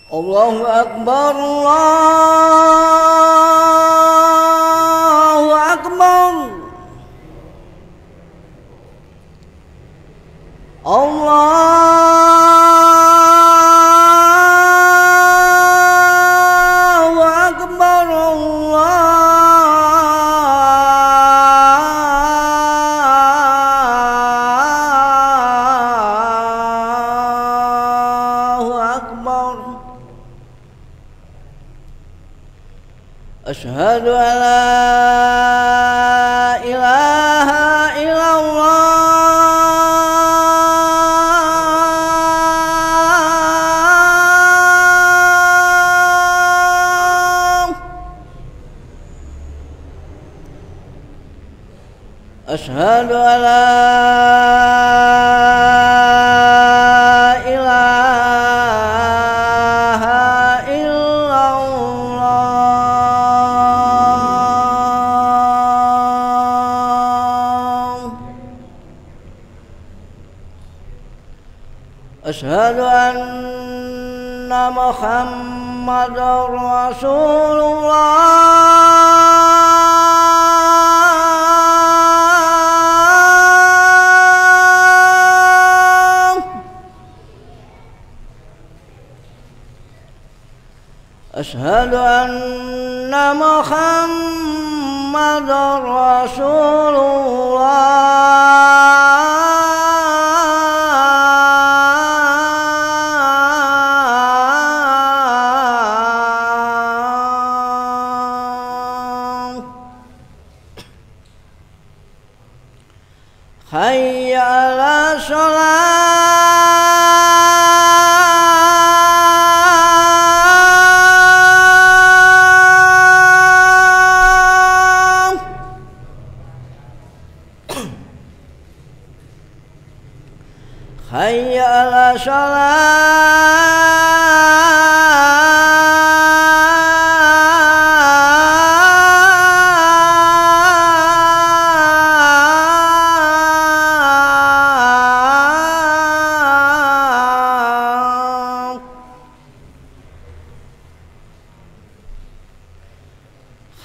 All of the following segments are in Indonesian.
Allahu Akbar, Allahu Akbar, Allahu Akbar, Allahu Akbar. Asyhadu an la ilaha illallah. Asyhadu an la Asyhadu anna Muhammadar Rasulullah. Asyhadu anna Muhammadar Rasulullah. Hayya 'ala shalah. Hayya 'ala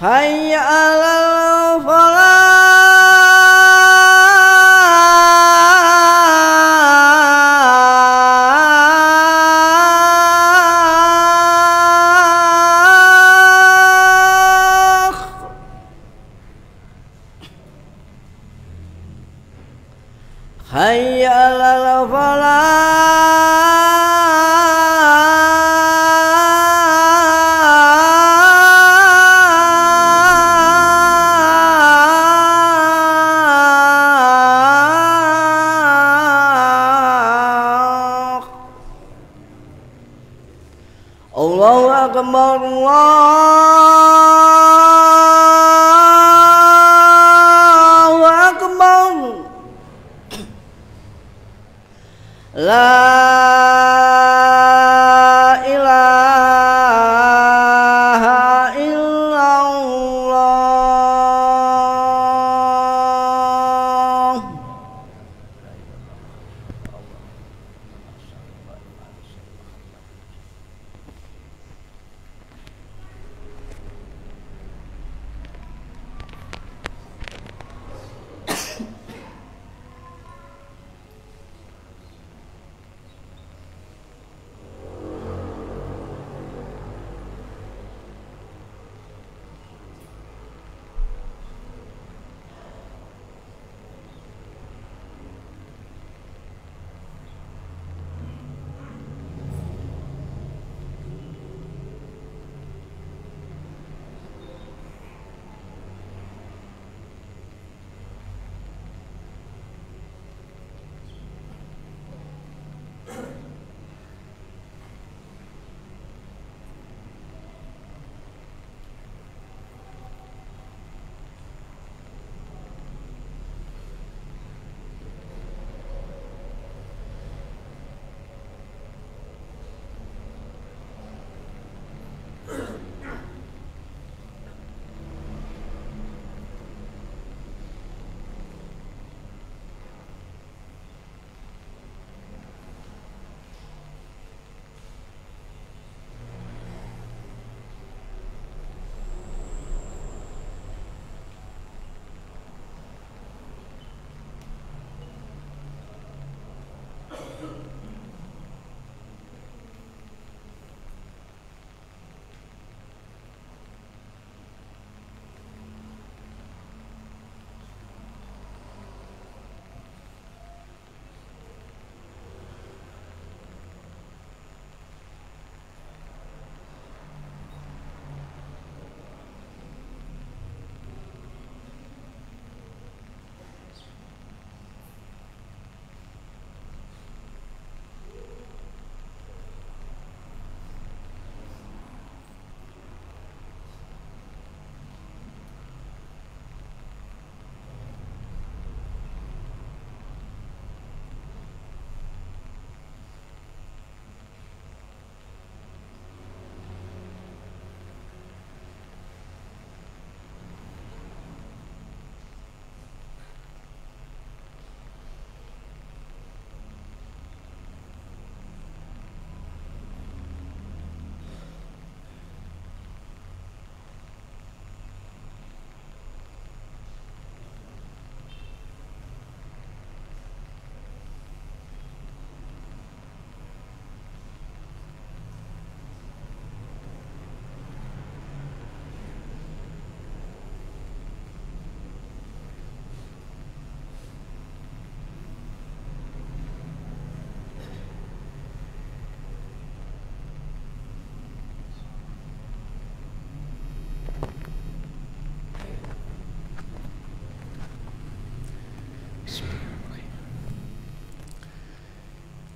Hayya 'alal falah. Hayya 'alal falah. Allahu Akbar, Allahu Akbar. La ilaha illallah.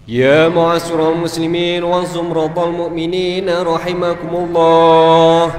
يا معاشر المسلمين وزمرة المؤمنين رحمكم الله.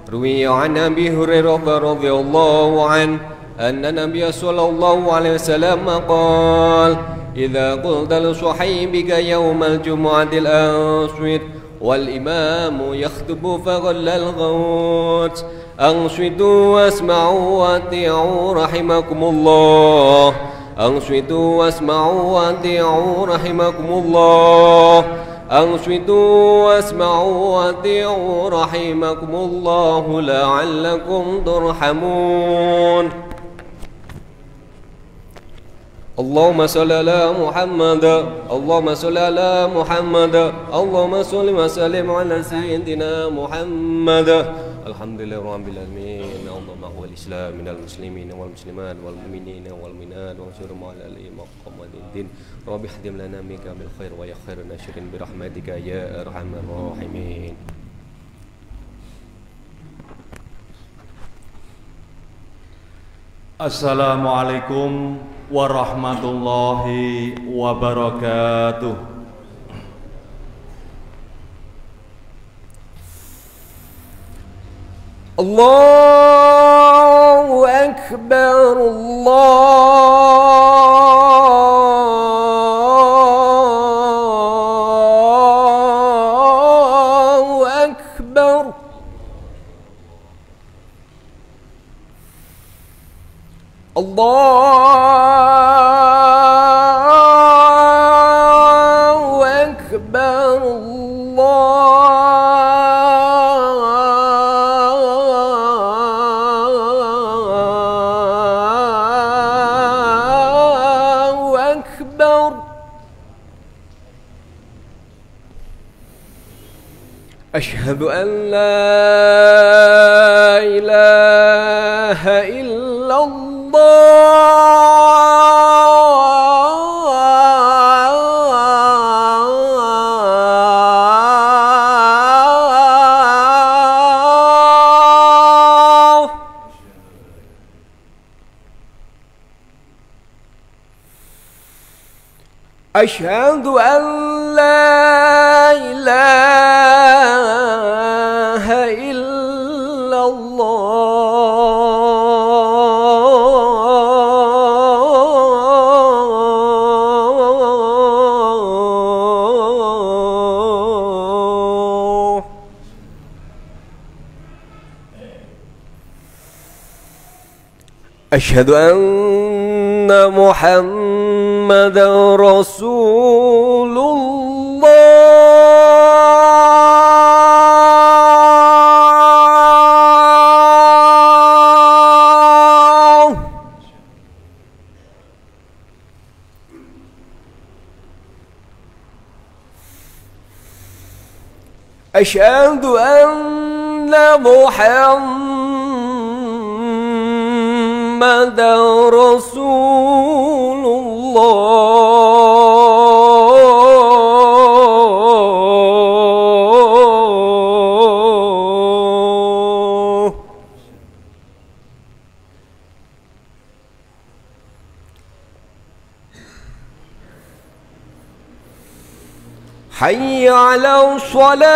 روي عن أبي هريرة رضي الله عنه أن النبي صلى الله عليه وسلم قال: إذا قلت لصحيبك يوم الجمعة الأنصت والإمام يخطب فغل الغوت أنصتوا واسمعوا وأطيعوا رحمكم الله. أنصتوا واسمعوا وأطيعوا رحمكم الله. أنصتوا واسمعوا وأطيعوا رحمكم الله لعلكم ترحمون. اللهم صل على محمد. اللهم صل على محمد. اللهم صل وسلم على سيدنا محمد. الحمد لله رب العالمين. اللهم هو الإسلام من المسلمين والمسلمات والمؤمنين والمؤمنات وانصر على مقام الدين. رب احتم لنا منك بالخير ويا خير الناشرين برحمتك يا أرحم الراحمين. Assalamualaikum warahmatullahi wabarakatuh. Allahu Akbar. Allahu Akbar. Allahu Akbar. Allahu Akbar. Asyhadu an la ilaha illallah. Asyhadu an la ilaha illallah. Asyhadu anna Muhammadan Rasulullah. Asyhadu anna Muhammadan Rasulullah. Hayya 'ala shalah.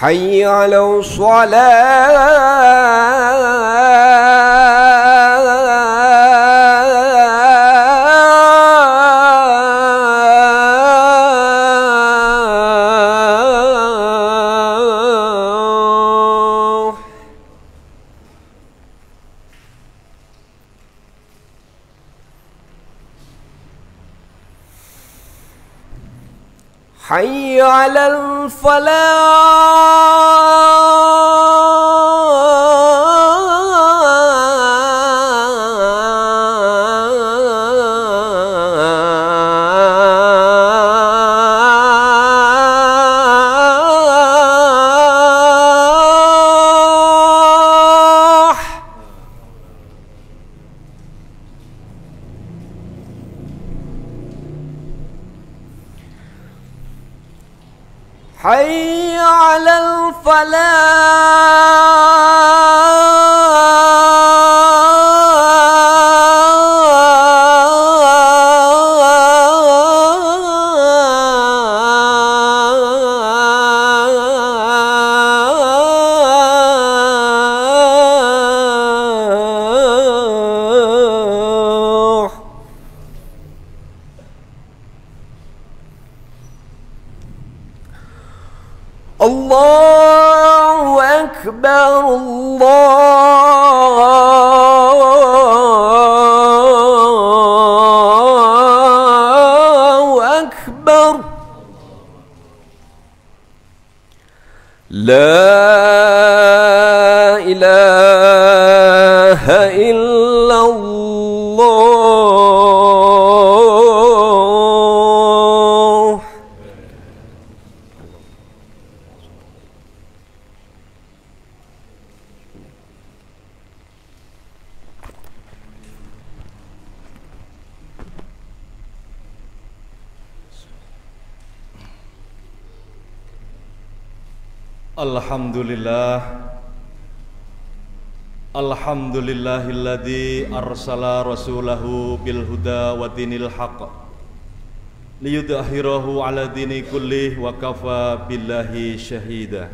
Hayya 'ala shalah. Hayya 'alal falah. حي على الله أكبر الله أكبر لا إله إلا الله. Alhamdulillah, alhamdulillahilladzi arsala rasulahu bil huda wa dinil haqq liyudhhirahu ala dini kullih wa kafa billahi syahida.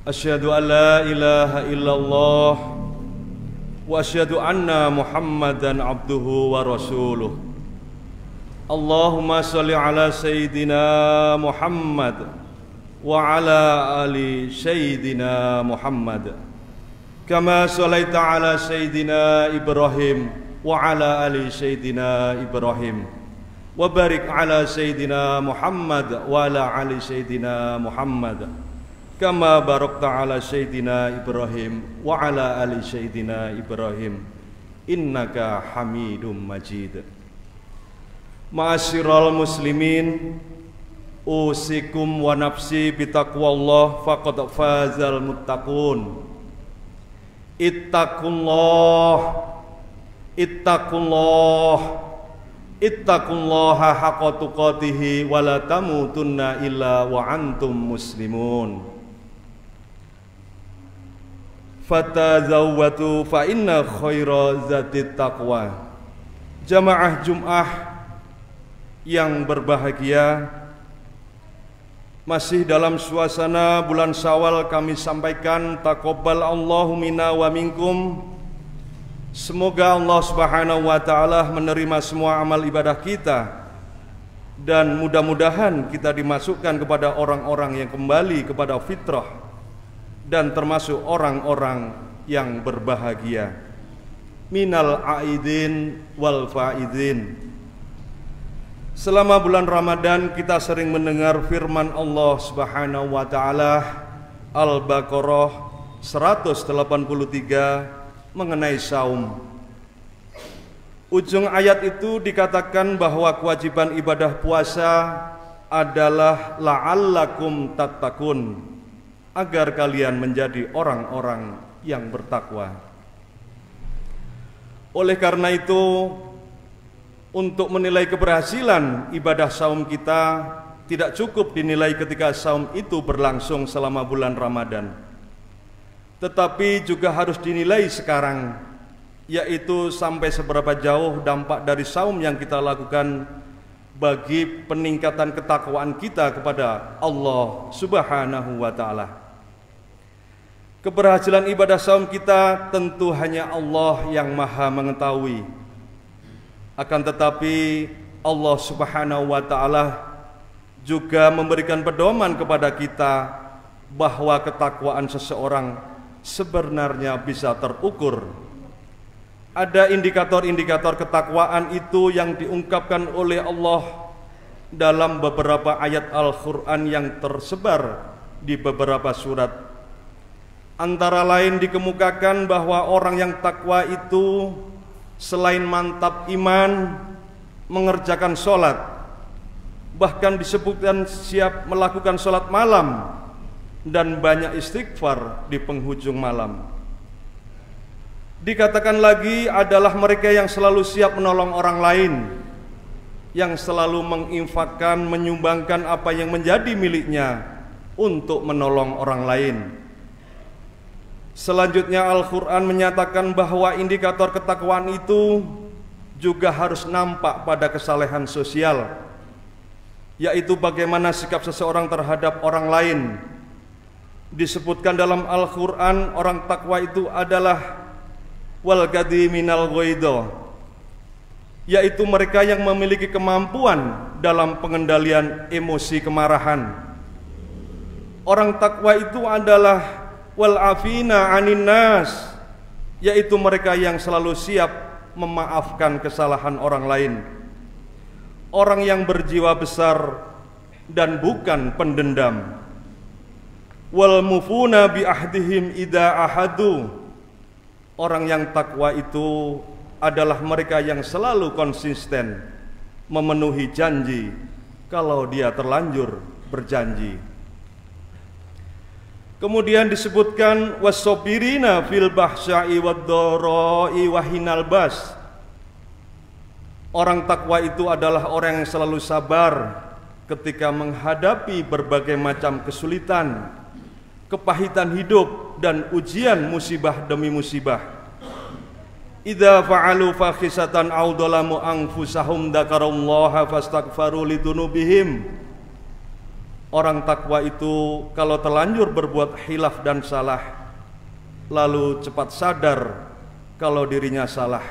Asyhadu an la ilaha illallah wa asyhadu anna Muhammadan abduhu wa rasuluh. Allahumma shalli ala sayyidina Muhammad wa ala ali sayyidina Muhammad kama shallaita ala sayyidina Ibrahim wa ala ali sayyidina Ibrahim wa barik ala sayyidina Muhammad wa ala ali sayyidina Muhammad kama barakta ala sayyidina Ibrahim wa ala ali sayyidina Ibrahim innaka Hamidum Majid. Ma'asyiral muslimin, usikum wa nafsi bitaqwallah faqad fazal muttaqun. Ittaqullaha haqqa tuqatih wa la tamutunna illa wa antum muslimun. Fatazawwatu fa inna khaira zatit taqwa. Jamaah Jum'ah yang berbahagia, masih dalam suasana bulan Syawal kami sampaikan taqabbal Allahu minna wa minkum. Semoga Allah Subhanahu wa taala menerima semua amal ibadah kita dan mudah-mudahan kita dimasukkan kepada orang-orang yang kembali kepada fitrah dan termasuk orang-orang yang berbahagia. Minal aidin wal faidin. Selama bulan Ramadan kita sering mendengar firman Allah Subhanahu wa taala Al-Baqarah 183 mengenai saum. Ujung ayat itu dikatakan bahwa kewajiban ibadah puasa adalah la'allakum tattaqun, agar kalian menjadi orang-orang yang bertakwa. Oleh karena itu, untuk menilai keberhasilan ibadah saum kita tidak cukup dinilai ketika saum itu berlangsung selama bulan Ramadan, tetapi juga harus dinilai sekarang, yaitu sampai seberapa jauh dampak dari saum yang kita lakukan bagi peningkatan ketakwaan kita kepada Allah Subhanahu wa taala. Keberhasilan ibadah saum kita tentu hanya Allah yang Maha mengetahui. Akan tetapi Allah Subhanahu wa taala juga memberikan pedoman kepada kita bahwa ketakwaan seseorang sebenarnya bisa terukur. Ada indikator-indikator ketakwaan itu yang diungkapkan oleh Allah dalam beberapa ayat Al-Quran yang tersebar di beberapa surat. Antara lain dikemukakan bahwa orang yang takwa itu selain mantap iman, mengerjakan sholat, bahkan disebutkan siap melakukan sholat malam dan banyak istighfar di penghujung malam. Dikatakan lagi adalah mereka yang selalu siap menolong orang lain, yang selalu menginfakkan, menyumbangkan apa yang menjadi miliknya untuk menolong orang lain. Selanjutnya Al-Quran menyatakan bahwa indikator ketakwaan itu juga harus nampak pada kesalehan sosial, yaitu bagaimana sikap seseorang terhadap orang lain. Disebutkan dalam Al-Quran, orang takwa itu adalah wal minal ghaidha, yaitu mereka yang memiliki kemampuan dalam pengendalian emosi kemarahan. Orang takwa itu adalah wal afina anin nas, yaitu mereka yang selalu siap memaafkan kesalahan orang lain. Orang yang berjiwa besar dan bukan pendendam. Wal mufuna bi ahdihim idza ahadu, orang yang takwa itu adalah mereka yang selalu konsisten memenuhi janji kalau dia terlanjur berjanji. Kemudian disebutkan wasobirina fil bahsya'i wad-dara'i wa hinal bas, orang takwa itu adalah orang yang selalu sabar ketika menghadapi berbagai macam kesulitan, kepahitan hidup dan ujian musibah demi musibah. Idza fa'alu fakhisatan aw dhalamu anfusahum dzakarallaha fastaghfaru lidunubihim, orang takwa itu kalau terlanjur berbuat khilaf dan salah, lalu cepat sadar kalau dirinya salah.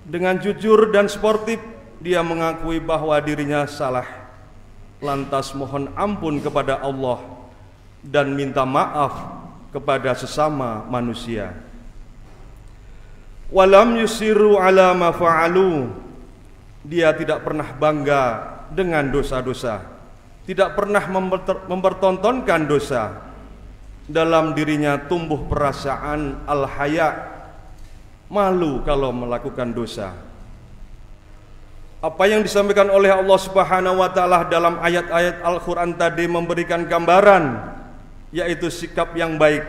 Dengan jujur dan sportif dia mengakui bahwa dirinya salah, lantas mohon ampun kepada Allah dan minta maaf kepada sesama manusia. Walam yusiru ala ma fa'alu, dia tidak pernah bangga dengan dosa-dosa, tidak pernah mempertontonkan dosa. Dalam dirinya tumbuh perasaan al-haya, malu kalau melakukan dosa. Apa yang disampaikan oleh Allah Subhanahu wa taala dalam ayat-ayat Al-Qur'an tadi memberikan gambaran, yaitu sikap yang baik,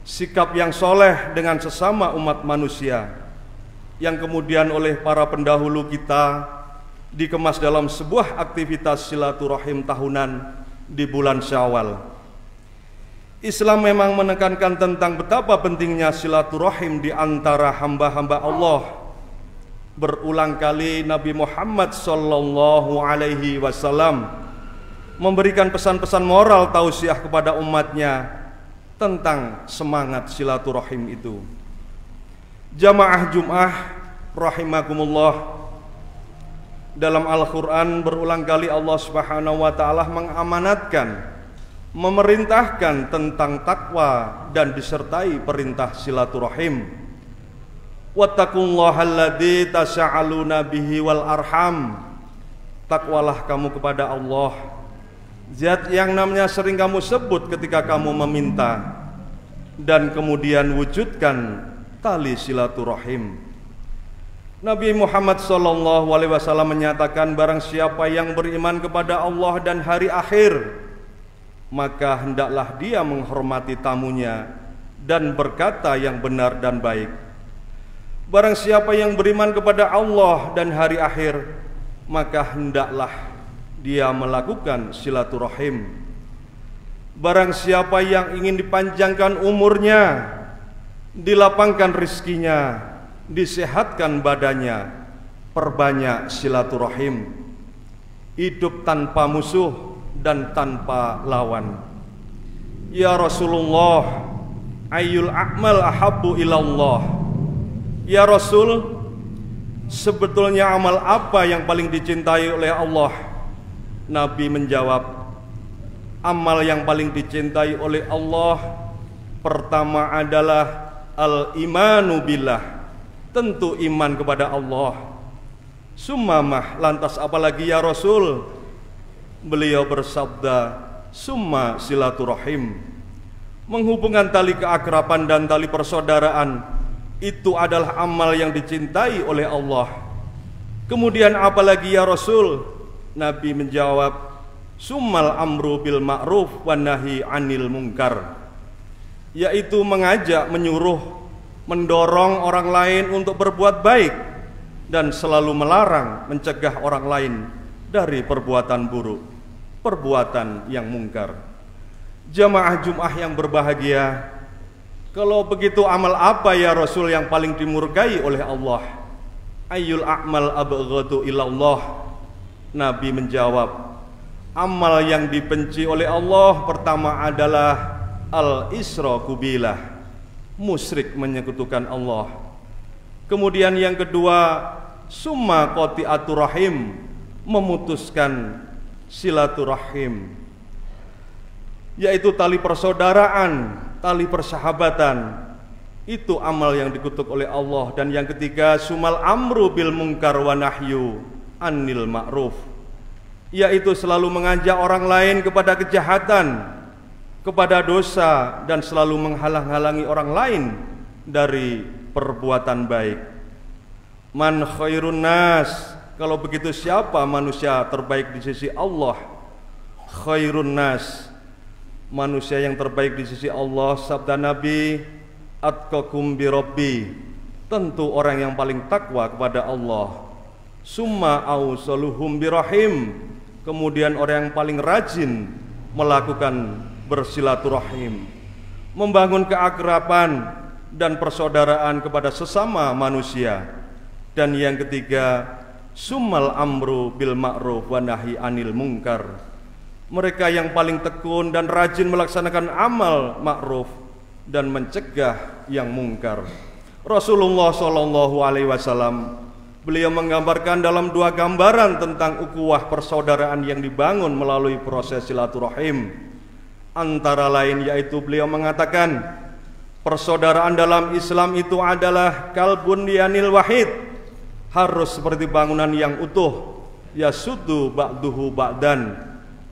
sikap yang soleh dengan sesama umat manusia, yang kemudian oleh para pendahulu kita dikemas dalam sebuah aktivitas silaturahim tahunan di bulan Syawal. Islam memang menekankan tentang betapa pentingnya silaturahim di antara hamba-hamba Allah. Berulang kali Nabi Muhammad sallallahu alaihi wasallam memberikan pesan-pesan moral tausiah kepada umatnya tentang semangat silaturahim itu. Jamaah Jum'ah rahimakumullah, dalam Al-Quran berulang kali Allah Subhanahu wa ta'ala mengamanatkan, memerintahkan tentang takwa dan disertai perintah silaturahim. Wattaqullaha alladzi tasa'aluna bihi wal arham, takwalah kamu kepada Allah, zat yang namanya sering kamu sebut ketika kamu meminta, dan kemudian wujudkan tali silaturahim. Nabi Muhammad SAW menyatakan, barang siapa yang beriman kepada Allah dan hari akhir, maka hendaklah dia menghormati tamunya dan berkata yang benar dan baik. Barang siapa yang beriman kepada Allah dan hari akhir, maka hendaklah dia melakukan silaturahim. Barang siapa yang ingin dipanjangkan umurnya, dilapangkan rizkinya, disehatkan badannya, perbanyak silaturahim. Hidup tanpa musuh dan tanpa lawan. Ya Rasulullah, ayyul a'mal ahabbu ilallah. Ya Rasul, sebetulnya amal apa yang paling dicintai oleh Allah? Nabi menjawab, amal yang paling dicintai oleh Allah pertama adalah al-imanu billah, tentu iman kepada Allah. Summamah, lantas apalagi ya Rasul? Beliau bersabda, summa silaturahim, menghubungkan tali keakraban dan tali persaudaraan. Itu adalah amal yang dicintai oleh Allah. Kemudian apalagi ya Rasul? Nabi menjawab, summal amru bil ma'ruf wan nahi 'anil munkar, yaitu mengajak, menyuruh, mendorong orang lain untuk berbuat baik dan selalu melarang, mencegah orang lain dari perbuatan buruk, perbuatan yang mungkar. Jamaah Jum'ah yang berbahagia, kalau begitu amal apa ya Rasul yang paling dimurkai oleh Allah? Ayyul a'mal abghadu ilallah. Nabi menjawab, amal yang dibenci oleh Allah pertama adalah al-israku billah, musyrik menyekutukan Allah. Kemudian yang kedua, summa qati'atur rahim, memutuskan silaturahim, yaitu tali persaudaraan, tali persahabatan. Itu amal yang dikutuk oleh Allah. Dan yang ketiga, sumal amru bil munkar wa nahyu anil ma'ruf, yaitu selalu mengajak orang lain kepada kejahatan, kepada dosa, dan selalu menghalang-halangi orang lain dari perbuatan baik. Man khairun nas, kalau begitu siapa manusia terbaik di sisi Allah? Khairun nas, manusia yang terbaik di sisi Allah, sabda Nabi, atqakum bi rabbi, tentu orang yang paling takwa kepada Allah. Summa ausaluhum birahim, kemudian orang yang paling rajin melakukan bersilaturahim, membangun keakraban dan persaudaraan kepada sesama manusia. Dan yang ketiga, summal amru bil ma'ruf wa nahi anil munkar, mereka yang paling tekun dan rajin melaksanakan amal ma'ruf dan mencegah yang mungkar. Rasulullah SAW, beliau menggambarkan dalam dua gambaran tentang ukhuwah persaudaraan yang dibangun melalui proses silaturahim. Antara lain yaitu beliau mengatakan, persaudaraan dalam Islam itu adalah kalbunyanil wahid, harus seperti bangunan yang utuh, yasuddu ba'duhu ba'dan,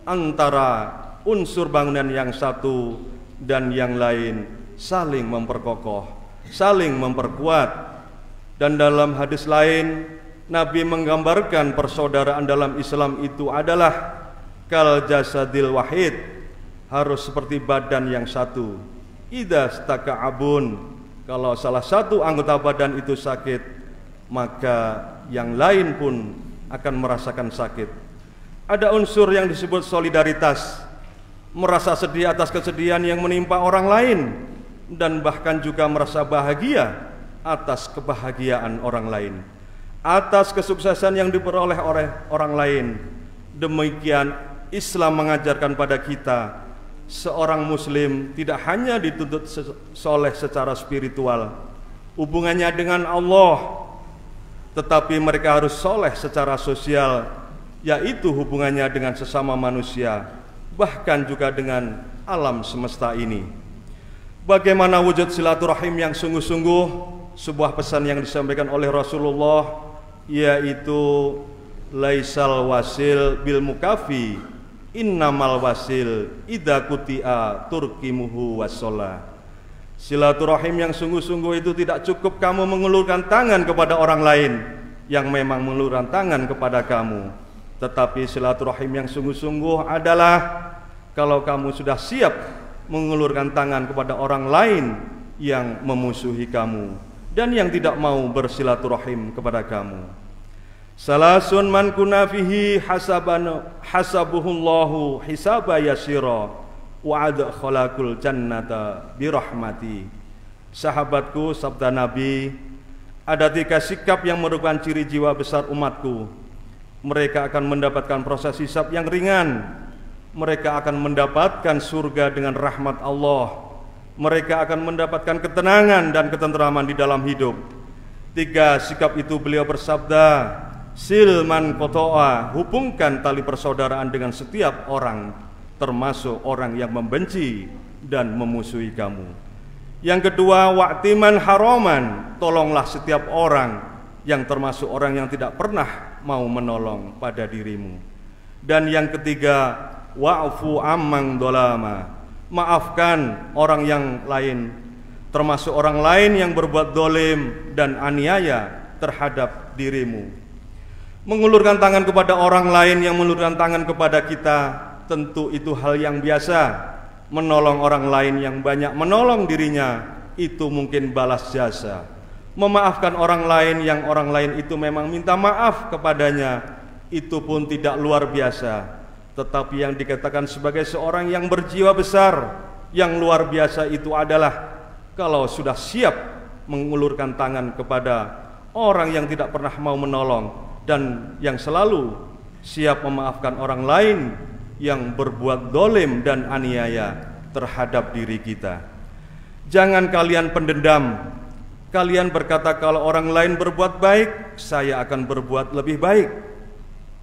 antara unsur bangunan yang satu dan yang lain saling memperkokoh, saling memperkuat. Dan dalam hadis lain, Nabi menggambarkan persaudaraan dalam Islam itu adalah kal jasadil wahid, harus seperti badan yang satu. Idza staka'abun, kalau salah satu anggota badan itu sakit, maka yang lain pun akan merasakan sakit. Ada unsur yang disebut solidaritas, merasa sedih atas kesedihan yang menimpa orang lain, dan bahkan juga merasa bahagia atas kebahagiaan orang lain, atas kesuksesan yang diperoleh oleh orang lain. Demikian Islam mengajarkan pada kita, seorang muslim tidak hanya dituntut soleh secara spiritual, hubungannya dengan Allah, tetapi mereka harus soleh secara sosial, yaitu hubungannya dengan sesama manusia, bahkan juga dengan alam semesta ini. Bagaimana wujud silaturahim yang sungguh-sungguh? Sebuah pesan yang disampaikan oleh Rasulullah, yaitu laisal wasil bil mukafi, innamal wasil idza quti'a turkimuhu wassalah. Silaturahim yang sungguh-sungguh itu tidak cukup kamu mengulurkan tangan kepada orang lain yang memang mengulurkan tangan kepada kamu, tetapi silaturahim yang sungguh-sungguh adalah kalau kamu sudah siap mengulurkan tangan kepada orang lain yang memusuhi kamu dan yang tidak mau bersilaturahim kepada kamu. Salasun man kunna fihi hasabuhullahu hisaba yasira wa adkhalakul jannata birahmati. Sahabatku, sabda Nabi, ada 3 sikap yang merupakan ciri jiwa besar umatku. Mereka akan mendapatkan proses hisab yang ringan, mereka akan mendapatkan surga dengan rahmat Allah, mereka akan mendapatkan ketenangan dan ketenteraman di dalam hidup. 3 sikap itu beliau bersabda, silman kotoa, hubungkan tali persaudaraan dengan setiap orang, termasuk orang yang membenci dan memusuhi kamu. Yang kedua, wa'timan haraman, tolonglah setiap orang yang termasuk orang yang tidak pernah mau menolong pada dirimu. Dan yang ketiga, wa'fu amman dolama, maafkan orang yang lain, termasuk orang lain yang berbuat dolim dan aniaya terhadap dirimu. Mengulurkan tangan kepada orang lain yang mengulurkan tangan kepada kita, tentu itu hal yang biasa. Menolong orang lain yang banyak menolong dirinya, itu mungkin balas jasa. memaafkan orang lain yang orang lain itu memang minta maaf kepadanya, itu pun tidak luar biasa. Tetapi yang dikatakan sebagai seorang yang berjiwa besar, yang luar biasa itu adalah kalau sudah siap mengulurkan tangan kepada orang yang tidak pernah mau menolong, dan yang selalu siap memaafkan orang lain yang berbuat dolim dan aniaya terhadap diri kita. Jangan kalian pendendam. Kalian berkata kalau orang lain berbuat baik, saya akan berbuat lebih baik.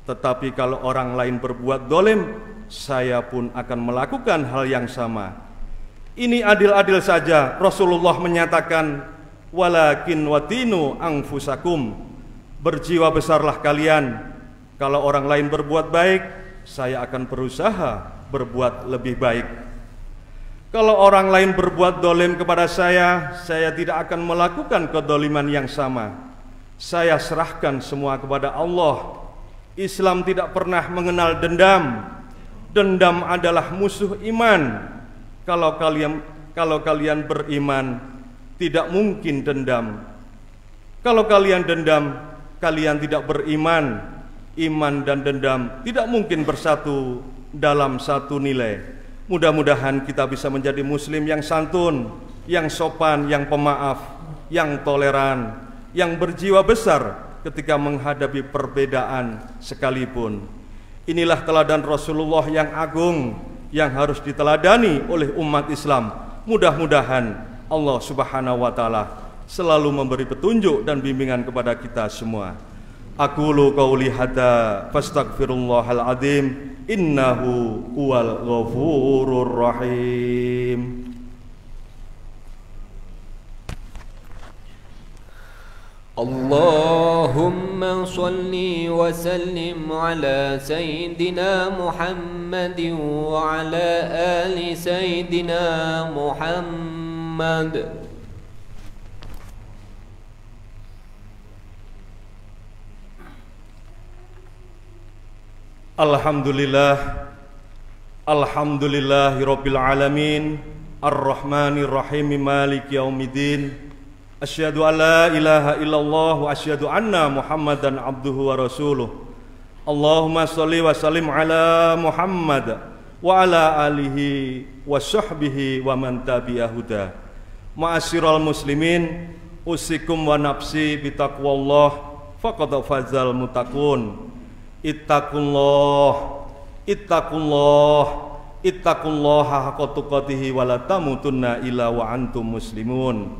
Tetapi kalau orang lain berbuat dolim, saya pun akan melakukan hal yang sama. Ini adil-adil saja. Rasulullah menyatakan, walakin watinu anfusakum, berjiwa besarlah kalian. Kalau orang lain berbuat baik, saya akan berusaha berbuat lebih baik. Kalau orang lain berbuat dolim kepada saya tidak akan melakukan kedoliman yang sama. Saya serahkan semua kepada Allah. Islam tidak pernah mengenal dendam. Dendam adalah musuh iman. Kalau kalian beriman, tidak mungkin dendam. Kalau kalian dendam, kalian tidak beriman. Iman dan dendam tidak mungkin bersatu dalam satu nilai. Mudah-mudahan kita bisa menjadi muslim yang santun, yang sopan, yang pemaaf, yang toleran, yang berjiwa besar ketika menghadapi perbedaan sekalipun. Inilah teladan Rasulullah yang agung, yang harus diteladani oleh umat Islam. Mudah-mudahan Allah Subhanahu wa Ta'ala selalu memberi petunjuk dan bimbingan kepada kita semua. Aqulu qauli hadza fastaghfirullahal azim innahu huwal ghafurur rahim. Allahumma shalli wa sallim ala sayyidina Muhammadin wa ala ali sayyidina Muhammad. Alhamdulillah, alhamdulillahirabbil alamin, arrahmanir rahim, maliki yaumiddin. Asyhadu an la ilaha illallah wa asyhadu anna Muhammadan abduhu wa rasuluh. Allahumma shalli wa sallim ala Muhammad wa ala alihi wa sahbihi wa man tabi'ahu huda. Ma'asyiral muslimin, usikum wa nafsi bitaqwallah faqad fazal muttaqun. Ittaqullah, ittaqullah, ittaqullaha haqqa tuqatih wa la tamutunna illa wa antum muslimun.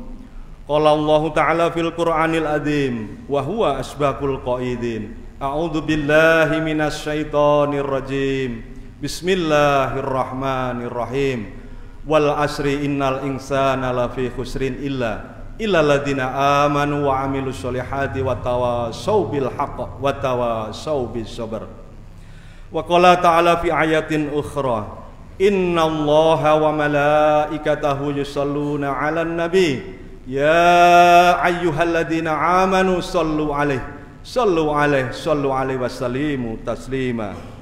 Qala Allah Ta'ala fil Qur'anil Azim wa huwa asbaqul qaidin. A'udzu billahi minasy syaithanir rajim. Bismillahirrahmanirrahim. Wal asri innal insana lafi khusrin illa ladina amanu wa amilus solihati wa tawasaw bil haqq wa tawasaw bis sabr. Wa qala ta'ala fi ayatin ukhra, innallaha wa malaikatahu yusalluna 'alan nabi ya ayyuhalladzina amanu sallu alaihi wa sallimu taslima.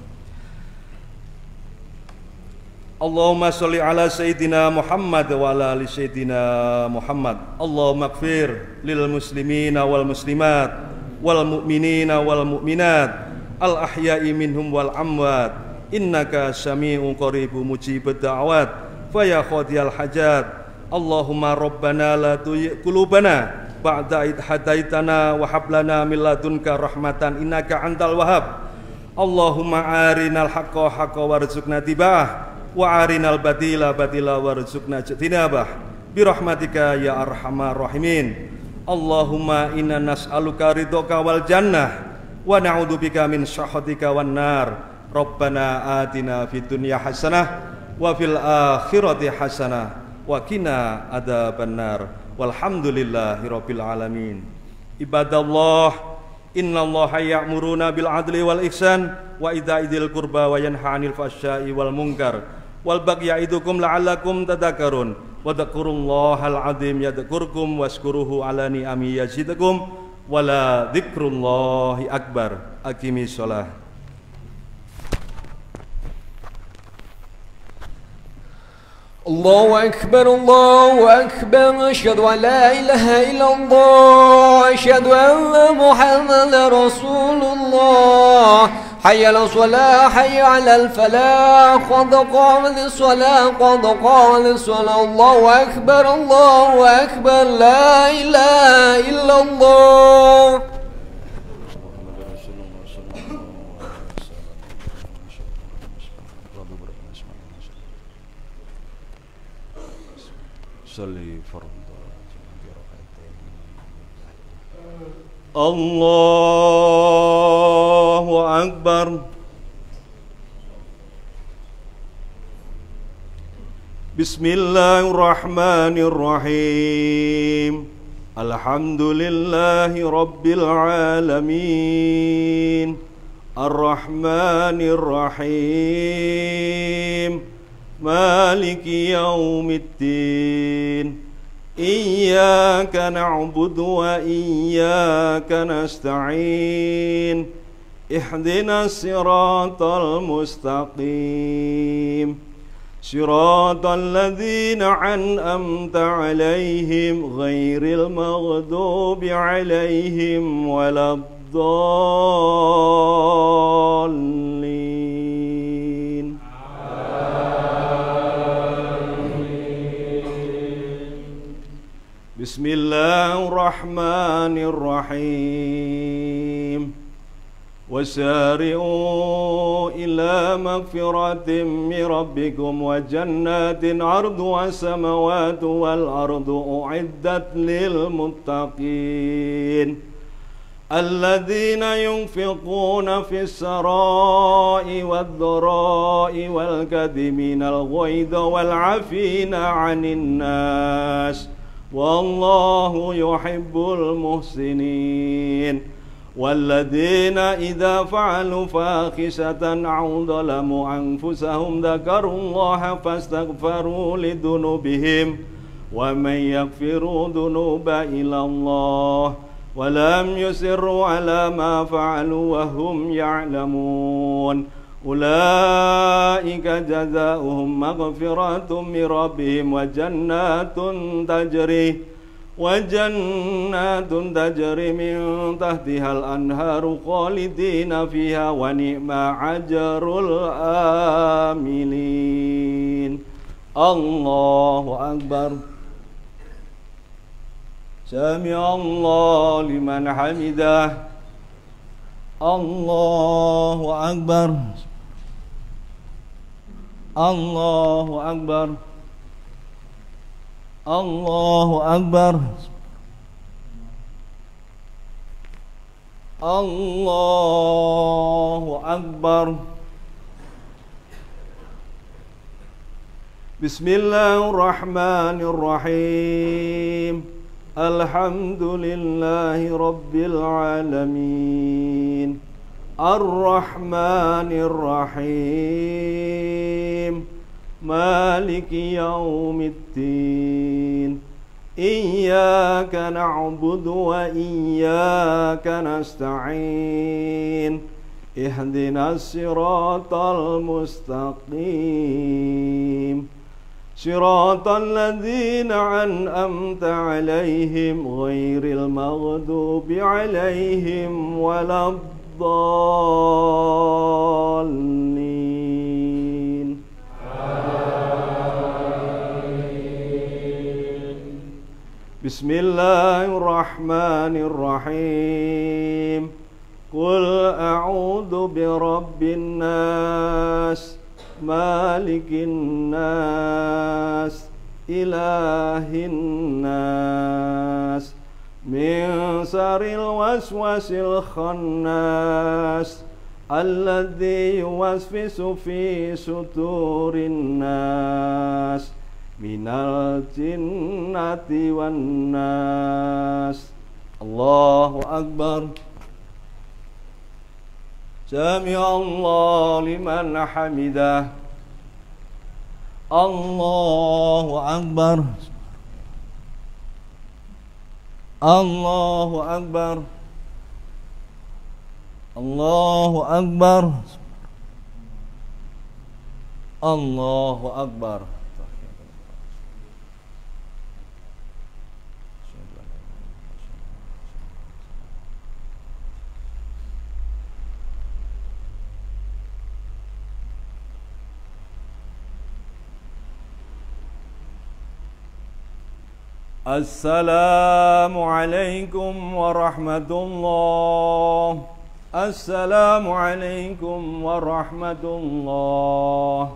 Allahumma sholli ala sayyidina Muhammad wa ala ali sayyidina Muhammad. Allahumma ighfir lil muslimina wal muslimat wal mu'minina wal mu'minat al ahya'i minhum wal amwat innaka sami'un qaribun mujibud da'wat fa ya qadiyal hajat. Allahumma rabbana la tuzigh qulubana ba'da idh hadaitana wa hab lana min ladunka rahmatan innaka antal wahhab. Allahumma arinal haqqo haqqan warzuqna tiba'ah wa arinal batila batila warzuqna ijtinabah bi rahmatika ya arhamar rahimin. Allahumma inna nas'aluka ridhoka wal jannah wa na'udzubika min sakhatika wan nar. Rabbana atina fid dunya hasanah wa fil akhirati hasanah wa qina adzabannar. Walhamdulillahirabbil alamin. Ibadallah, innallaha ya'muruna bil adli wal ihsan wa idza'il qurba wa yanha 'anil fahsya'i wal munkar wal bagyi ya'idukum la'allakum tadhakkarun wa dzkurullahal 'azim yadhkurkum washkuruhu 'ala ni'ami yazidukum wa la dzikrullahi akbar. Aqimis shalah. الله أكبر الله أكبر أشهد أن لا إله إلا الله أشهد أن محمدا رسول الله حي على الصلاة حي على الفلاح قد قامت الصلاة قد قامت الصلاة الله أكبر لا إله إلا الله Allahu Akbar. Bismillahirrahmanirrahim. Alhamdulillahi Rabbil Alamin. Ar-Rahmanir-Rahim. Maliki Yaumiddin. إياك نعبد وإياك نستعين اهدنا الصراط المستقيم صراط الذين أنعمت عليهم غير المغضوب عليهم ولا الضالين. Bismillahirrahmanirrahim. Wasari'u ila magfiratin min rabbikum wa jannatin arduha samawatu wal ardu u'iddat lil muttaqin alladzina yunfiquna fis sarai wad dharai wal kadhiminal ghaidha wal 'afina 'anil nas wallahu yuhibbul muhsinin walladzina idza fa'alu fahisatan aw zalamu anfusahum dzakarullaha fastaghfiru lidunubihim wa man yaghfiru dunuba illallah wa lam yusirru ala ma fa'alu wa hum ya'lamun. Ulaika jazaohum maghfiratun min rabbihim wa jannatun tajri min tahtihal anharu khalidina fiha wa ni'ma ajrul amilin. Allahu Akbar. Sami'allahu liman hamidah. Allahu Akbar. Allahu Akbar. Allahu Akbar. Allahu Akbar. Bismillahirrahmanirrahim. Alhamdulillahi Rabbil Alamin. Ar-Rahmanir-Rahim. Maliki Yaumiddin. Iyyaka na'budu wa iyyaka nasta'in. Ihdinas siratal mustaqim. Siratal ladzina an'amta 'alaihim ghairil maghdubi 'alaihim waladdallin. Bismillahirrahmanirrahim. Qul a'udzu birabbin nas, malikin nas, ilahin nas, min saril waswasil khannas, alladzi yuwaswisu fi suturin nas, minal jinnati wan nas. Allahu Akbar. Sami'allahu liman hamidah. Allahu Akbar. Allahu Akbar. Allahu Akbar. Allahu Akbar. Assalamualaikum warahmatullahi. Assalamualaikum warahmatullahi.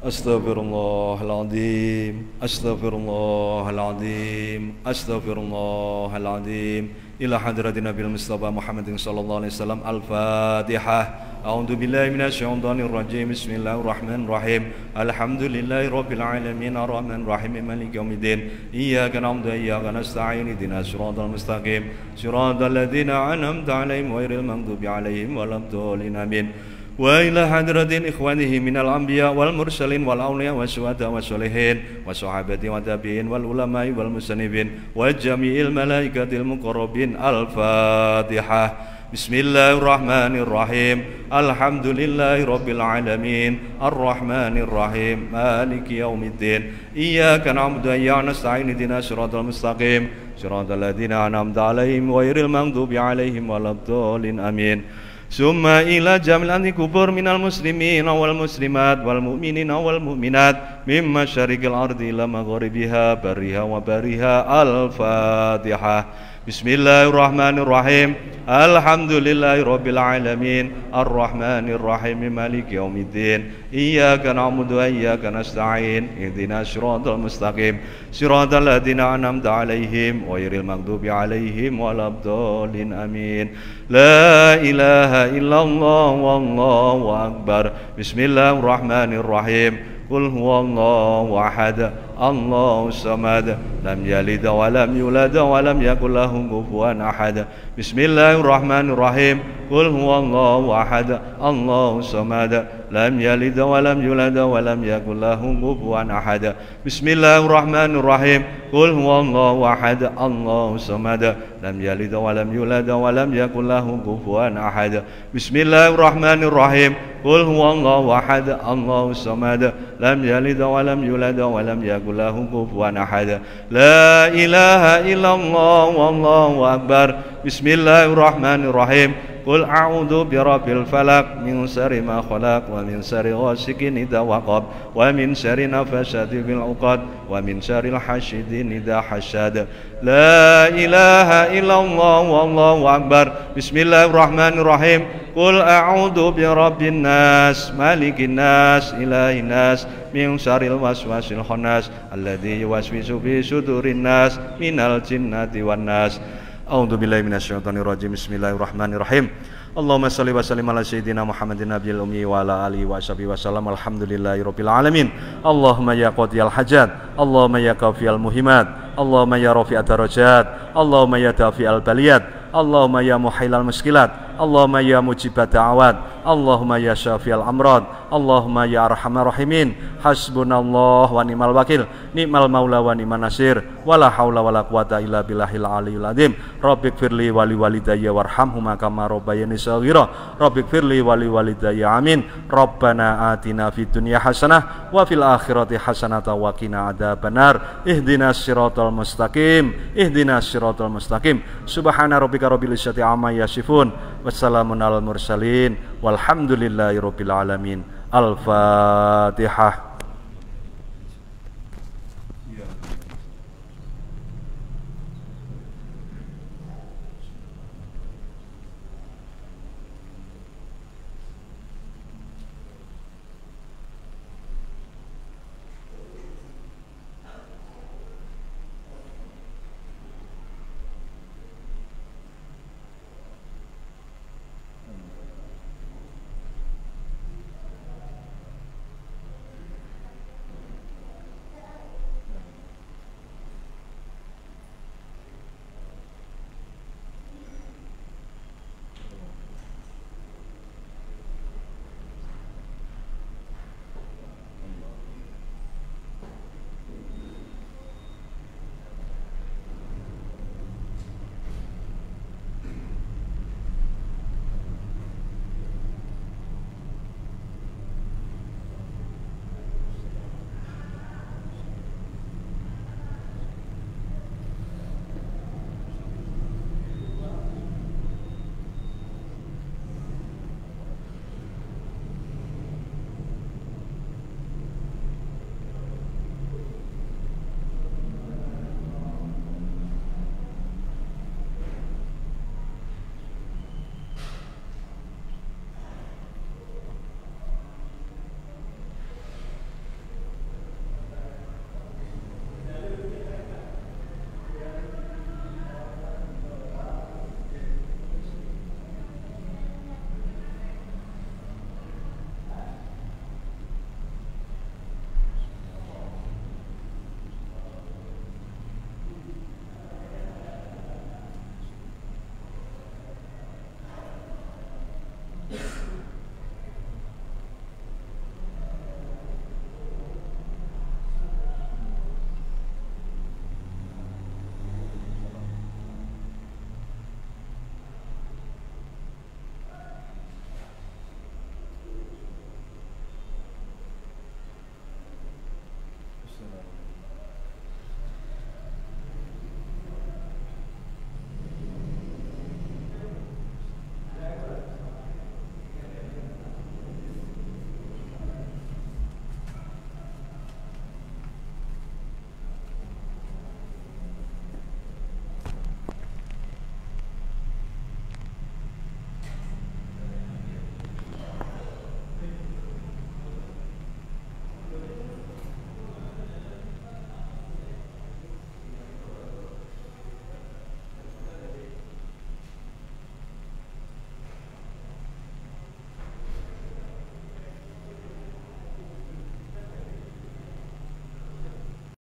Astaghfirullahaladzim, astaghfirullahaladzim, astaghfirullahaladzim. Ila hadratin Nabil Mustafa Muhammadin sallallahu alaihi wasallam. Al-Fatihah. A'udzu billahi minasyaitonir rajim. Bismillahirrahmanirrahim. Alhamdulillahi rabbil alamin arrahmanir rahim maliki yaumiddin. Iyyaka na'budu wa iyyaka nasta'in. Ihdinas siratal mustaqim. Siratal ladzina an'amta 'alaihim ghairil maghdubi 'alaihim waladdallin. Amin. Wa ila hadratin ikhwanihi minal anbiya wal mursalin wal awliya wa syuhada wa sholihin wa sahabati wa tabi'in wal ulama'i wal musannifin wa jami'il malaikatil muqarrabin. Al-Fatihah. Bismillahirrahmanirrahim. Alhamdulillahi rabbil alamin arrahmanir rahim maliki yaumiddin. Iyyaka na'budu wa iyyaka nasta'in. Ihdinas siratal mustaqim siratal ladzina an'amta 'alaihim ghairil maghdubi 'alaihim waladdallin. Amin. Summa ila jamil kubur minal muslimin wal muslimat wal mu'minin wal mu'minat mimma syarikil ardi ila magharibiha bariha wa bariha. Al-Fatihah. Bismillahirrahmanirrahim. Alhamdulillahi rabbil alamin arrahmanir rahim maliki yaumiddin. Iyyaka na'budu wa iyyaka nasta'in. Ihdinas siratal mustaqim siratal ladzina an'amta 'alaihim ghairil maghdubi 'alaihim waladdallin. Amin. La ilaha illallah wallahu akbar. Bismillahirrahmanirrahim. Qul huwallahu ahad, Allahus samad, lam yalid wa lam yulad wa lam yakul lahu kufuwan ahad. Bismillahirrahmanirrahim. Qul huwallahu ahad, Allahus samad, lam yalid wa lam yulad wa lam yakul lahu kufuwan ahad. Bismillahirrahmanirrahim. Qul huwallahu ahad, Allahus samad, lam yalid wa lam yulad wa lam yakul lahu kufuwan ahad. Bismillahirrahmanirrahim. Qul huwallahu ahad, Allahus samad, lam yalid wa lam yulad wa lam yakul lahu kufuwan ahad. La ilaha illallah wallahu akbar. Bismillahirrahmanirrahim. Qul a'udzu birabbil falaq min syarri ma khalaq wa min syarri ghasiqin idza waqab wa min syarri nafasati fil 'uqad wa min syarril hasidin idza hasad. La ilaha illallah wallahu akbar. Bismillahirrahmanirrahim. Qul a'udzu birabbin nas malikin nas ilahin nas min syarril waswasil khannas alladzi yuwaswisu fi sudurin nas minal jinnati wan nas. A'udzu billahi minasyaitonir rajim. Bismillahirrahmanirrahim. Allahumma shalli wa sallim ala sayyidina Muhammadin nabiyil ummi wa ala alihi wa sahbihi wasallam. Alhamdulillahirabbil alamin. Allahumma ya qadiyal hajat, Allahumma ya kafiyal muhimat, Allahumma ya rafi'at darajat, Allahumma ya dafi'al baliyat, Allahumma ya muhilal muskilat, Allahumma ya mujibat da'awat, Allahumma ya syafi'al amrad, Allahumma ya arhamar rahimin. Hasbunallah wa ni'mal wakil, ni'mal maula wa ni'man nasir, wala haula wala quwata illa billahil aliyil azim. Rabbighfirli wa liwalidayya warhamhuma kama rabbayani shaghira. Rabbighfirli wa liwalidayya. Amin. Rabbana atina fid dunya hasanah wa fil akhirati hasanah wa qina adzabannar. Ihdinas siratal mustaqim, ihdinas siratal mustaqim. Subhana rabbika rabbil izzati amma yasifun, wassalamun alal mursalin, walhamdulillahi rabbil alamin. Al-Fatihah.